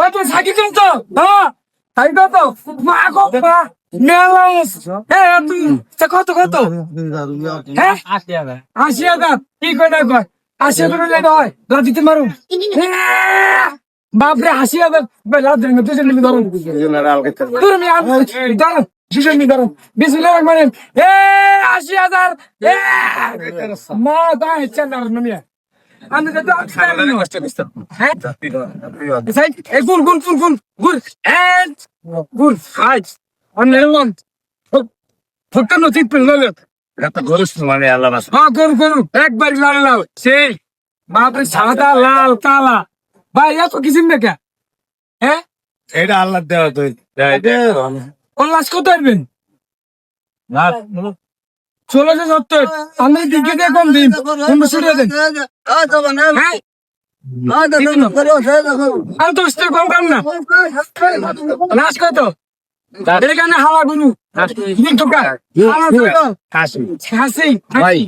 ওই তুই সাইকেল তো হ্যাঁ সাইকেল তো মা গো মা মেলা হ্যাঁ তুই কত কত হ্যাঁ ৮০,০০০ কি কয় না কয় ৮০,০০০ লেট হয় দিতে মারুম বাপরে ৮০,০০০ লাভ দেন তুই জন্য ধরুন তোর আমি ধরুন দুজন নি ধরুন বিসমিল্লাহির রহমানির এ ৮০,০০০ এ মা গায় চান্দার নমিয়া আমি তো হ্যাঁ গুল গুল গুল গুল গুল এন্ড গুল আজ অনেলন ফটো নথিক পেলে এটা গরুস মানে আল্লাহ বাস হ্যাঁ গরু গরু একবার লাল লাল সেই বাপরে সাদা লাল কালা ভাই এত কিসিম দেখা হ্যাঁ এটা আল্লাহ দেওয়া তুই কোন লাশ কত আসবেন ১৬৭০ আমি দিকে দিয়ে কম দিন কোন ছুটে দেন হ্যাঁ আর তো কম কাম না লাশ কত এখানে হাওয়া গুরু খাসি ভাই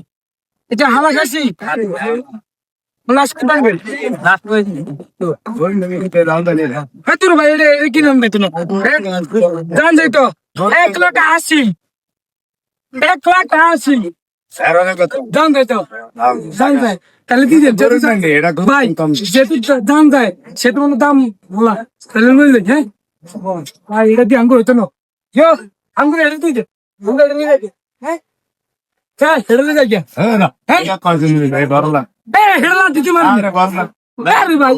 এটা হাওয়া খাসি লাশ কত আসবেন হ্যাঁ তোর ভাই এটা কি নাম দেয় তুমি জান যাই তো ১,৮০,০০০ ১,৮০,০০০ জান যাই তো জান যায় তাহলে দিদি ভাই যেহেতু দাম যায় সেটা কোনো দাম বলা তাহলে নিয়ে হ্যাঁ ভাই এটা দিয়ে আঙ্গুর হইতো না আঙ্গুর এটা তুই দে হ্যাঁ হ্যাঁ এটা নিয়ে যাই হ্যাঁ হেডলা দিতে মারবে আরে ভাই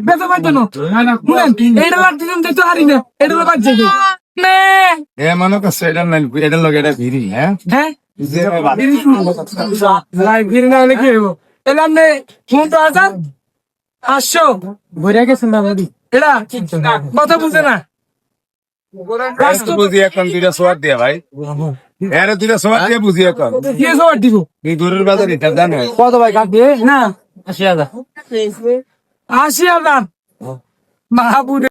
বেতা পাইতো না এটা লাগ দিলাম তো হারি না এটা বাজছে নে এ মনে করছে এটা নাই এটা লগে এটা ভিড়ি হ্যাঁ হ্যাঁ লাইভ ভিড় না হলে কি হইব এলাম নে ফোন তো আসান ৮০০ ভরে গেছেন বাবা এটা কথা বুঝে না বুঝি এখন দুইটা সোয়ার দিয়া ভাই এর দুইটা সোয়ার দিয়ে বুঝি এখন কি সবার দিব এই গরুর বাজার এটা জানে কত ভাই কাটবে না ৮০,০০০ ৮০,০০০ মাহবুব